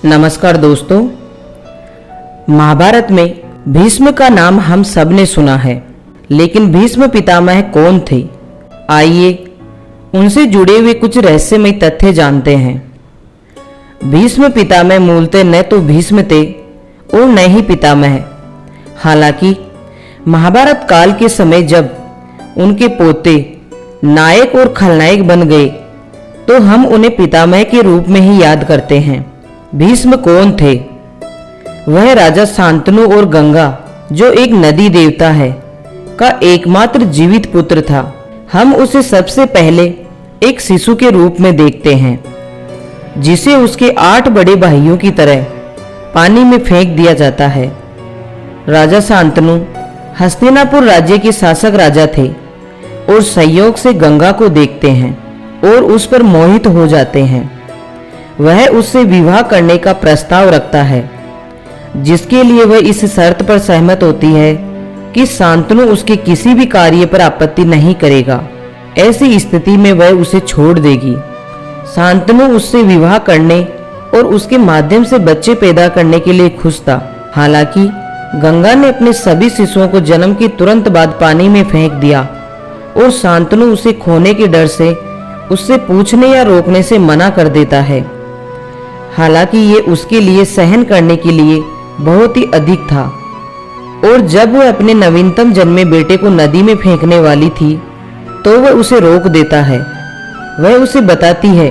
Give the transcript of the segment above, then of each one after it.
नमस्कार दोस्तों। महाभारत में भीष्म का नाम हम सब ने सुना है, लेकिन भीष्म पितामह कौन थे? आइए उनसे जुड़े हुए कुछ रहस्यमय तथ्य जानते हैं। भीष्म पितामह मूलतः न तो भीष्म थे और न ही पितामह। हालांकि महाभारत काल के समय जब उनके पोते नायक और खलनायक बन गए तो हम उन्हें पितामह के रूप में ही याद करते हैं। भीष्म कौन थे? वह राजा शांतनु और गंगा, जो एक नदी देवता है, का एकमात्र जीवित पुत्र था। हम उसे सबसे पहले एक शिशु के रूप में देखते हैं, जिसे उसके 8 बड़े भाइयों की तरह पानी में फेंक दिया जाता है। राजा शांतनु हस्तिनापुर राज्य के शासक राजा थे और संयोग से गंगा को देखते हैं और उस पर मोहित हो जाते हैं। वह उससे विवाह करने का प्रस्ताव रखता है, जिसके लिए वह इस शर्त पर सहमत होती है कि शांतनु उसके किसी भी कार्य पर आपत्ति नहीं करेगा। ऐसी स्थिति में वह उसे छोड़ देगी। शांतनु उससे विवाह करने और उसके माध्यम से बच्चे पैदा करने के लिए खुश था। हालांकि गंगा ने अपने सभी शिशुओं को जन्म के तुरंत बाद पानी में फेंक दिया और शांतनु उसे खोने के डर से उससे पूछने या रोकने से मना कर देता है। हालांकि ये उसके लिए सहन करने के लिए बहुत ही अधिक था, और जब वह अपने नवीनतम जन्मे बेटे को नदी में फेंकने वाली थी तो वह उसे रोक देता है। वह उसे बताती है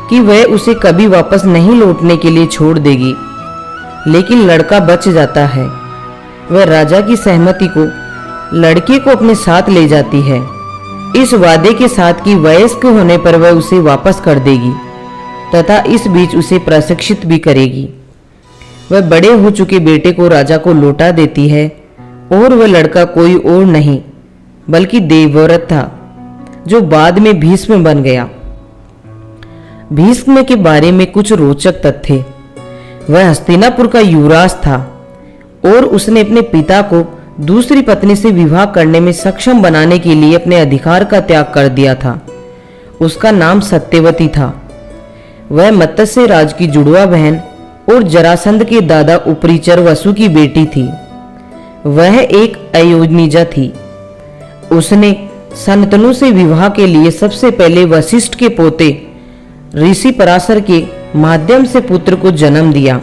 कि वह उसे कभी वापस नहीं लौटने के लिए छोड़ देगी, लेकिन लड़का बच जाता है। वह राजा की सहमति को लड़के को अपने साथ ले जाती है, इस वादे के साथ कि वयस्क होने पर वह उसे वापस कर देगी तथा इस बीच उसे प्रशिक्षित भी करेगी। वह बड़े हो चुके बेटे को राजा को लौटा देती है और वह लड़का कोई और नहीं बल्कि देवव्रत था, जो बाद में भीष्म बन गया। भीष्म के बारे में कुछ रोचक तथ्य। वह हस्तिनापुर का युवराज था और उसने अपने पिता को दूसरी पत्नी से विवाह करने में सक्षम बनाने के लिए अपने अधिकार का त्याग कर दिया था। उसका नाम सत्यवती था। वह मत्स्य राज की जुड़वा बहन और जरासंध के दादा उपरीचर वसु की बेटी थी। वह एक अयोनिजा थी। उसने शांतनु से विवाह के लिए सबसे पहले वशिष्ठ के पोते ऋषि पराशर के माध्यम से पुत्र को जन्म दिया।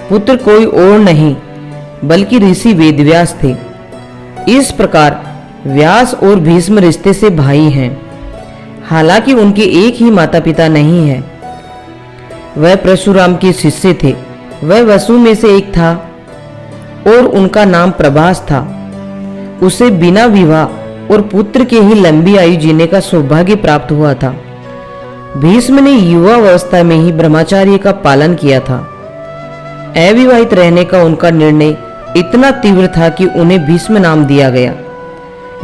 पुत्र कोई और नहीं बल्कि ऋषि वेदव्यास थे। इस प्रकार व्यास और भीष्म रिश्ते से भाई हैं। हालांकि उनके एक ही माता पिता नहीं है। वह परशुराम के शिष्य थे। वह वसु में से एक था और उनका नाम प्रभास था। उसे बिना विवाह और पुत्र के ही लंबी आयु जीने का सौभाग्य प्राप्त हुआ था। भीष्म ने युवा अवस्था में ही ब्रह्मचर्य का पालन किया था। अविवाहित रहने का उनका निर्णय इतना तीव्र था कि उन्हें भीष्म नाम दिया गया।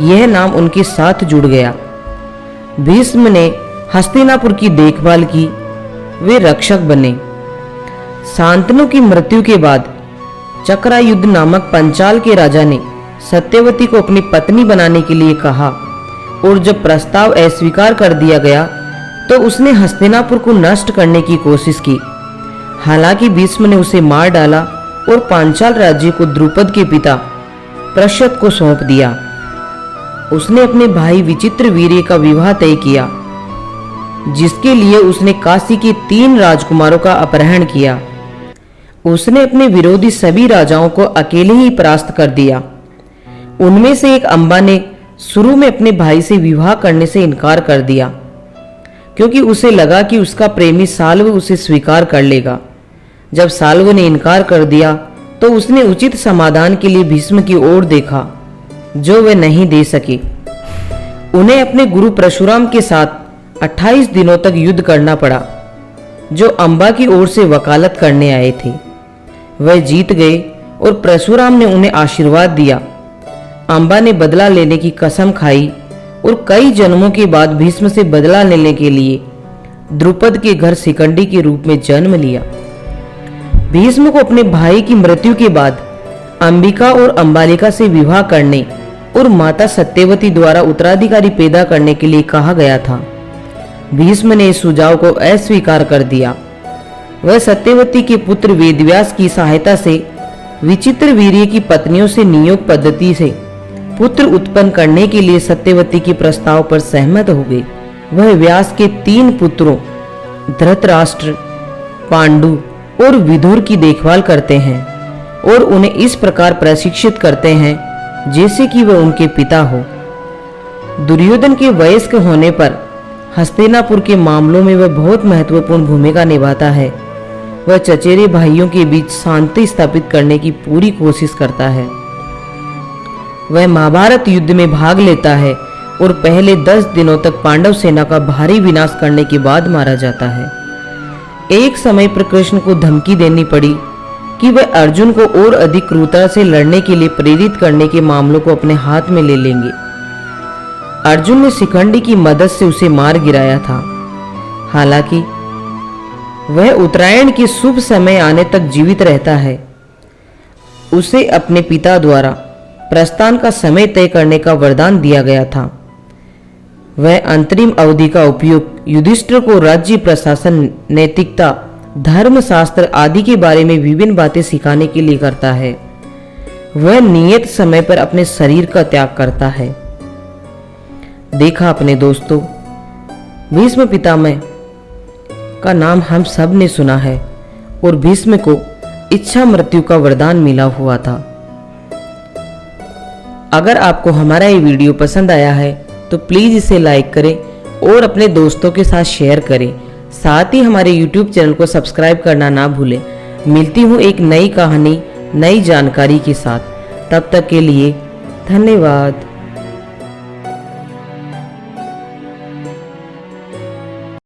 यह नाम उनके साथ जुड़ गया। भीष्म ने हस्तिनापुर की देखभाल की। वे रक्षक बने। शांतनु की मृत्यु के बाद चक्रायुद्ध नामक पंचाल के राजा ने सत्यवती को अपनी पत्नी बनाने के लिए कहा, और जब प्रस्ताव अस्वीकार कर दिया गया तो उसने हस्तिनापुर को नष्ट करने की कोशिश की। हालांकि भीष्म ने उसे मार डाला और पांचाल राज्य को द्रुपद के पिता प्रशत को सौंप दिया। उसने अपने भाई विचित्रवीर्य का विवाह तय किया, जिसके लिए उसने काशी के 3 राजकुमारों का अपहरण किया। उसने अपने विरोधी सभी राजाओं को अकेले ही परास्त कर दिया। उनमें से एक अंबा ने शुरू में अपने भाई से विवाह करने से इनकार कर दिया, क्योंकि उसे लगा कि उसका प्रेमी साल्व उसे स्वीकार कर लेगा। जब साल्व ने इनकार कर दिया तो उसने उचित समाधान के लिए भीष्म की ओर देखा, जो वे नहीं दे सके। उन्हें अपने गुरु परशुराम के साथ 28 दिनों तक युद्ध करना पड़ा, जो अंबा की ओर से वकालत करने आए थे। वह जीत गए और परशुराम ने उन्हें आशीर्वाद दिया। अंबा ने बदला लेने की कसम खाई और कई जन्मों के बाद भीष्म से बदला लेने के लिए द्रुपद के घर शिखंडी के रूप में जन्म लिया। भीष्म को अपने भाई की मृत्यु के बाद अंबिका और अंबालिका से विवाह करने और माता सत्यवती द्वारा उत्तराधिकारी पैदा करने के लिए कहा गया था। भीष्म ने इस सुझाव को अस्वीकार कर दिया। वह सत्यवती के पुत्र वेदव्यास की सहायता से विचित्र वीर्य की पत्नियों से नियोग पद्धति से पुत्र उत्पन्न करने के लिए सत्यवती के प्रस्ताव पर सहमत हो गए। वह व्यास के 3 पुत्रों धृतराष्ट्र, पांडु और विदुर की देखभाल करते हैं और उन्हें इस प्रकार प्रशिक्षित करते हैं जैसे कि वह उनके पिता हो। दुर्योधन के वयस्क होने पर हस्तिनापुर के मामलों में वह बहुत महत्वपूर्ण भूमिका निभाता है। वह चचेरे भाइयों के बीच शांति स्थापित करने की पूरी कोशिश करता है। वह महाभारत युद्ध में भाग लेता है और पहले 10 दिनों तक पांडव सेना का भारी विनाश करने के बाद मारा जाता है। एक समय पर कृष्ण को धमकी देनी पड़ी कि वह अर्जुन को और अधिक क्रूरता से लड़ने के लिए प्रेरित करने के मामलों को अपने हाथ में ले लेंगे। अर्जुन ने शिखंडी की मदद से उसे मार गिराया था। हालांकि वह उत्तरायण के शुभ समय आने तक जीवित रहता है। उसे अपने पिता द्वारा प्रस्थान का समय तय करने का वरदान दिया गया था। वह अंतरिम अवधि का उपयोग युधिष्ठिर को राज्य प्रशासन, नैतिकता, धर्मशास्त्र आदि के बारे में विभिन्न बातें सिखाने के लिए करता है। वह नियत समय पर अपने शरीर का त्याग करता है। देखा अपने दोस्तों, भीष्म पितामह का नाम हम सब ने सुना है और भीष्म को इच्छा मृत्यु का वरदान मिला हुआ था। अगर आपको हमारा ये वीडियो पसंद आया है तो प्लीज़ इसे लाइक करें और अपने दोस्तों के साथ शेयर करें। साथ ही हमारे YouTube चैनल को सब्सक्राइब करना ना भूलें। मिलती हूँ एक नई कहानी, नई जानकारी के साथ। तब तक के लिए धन्यवाद।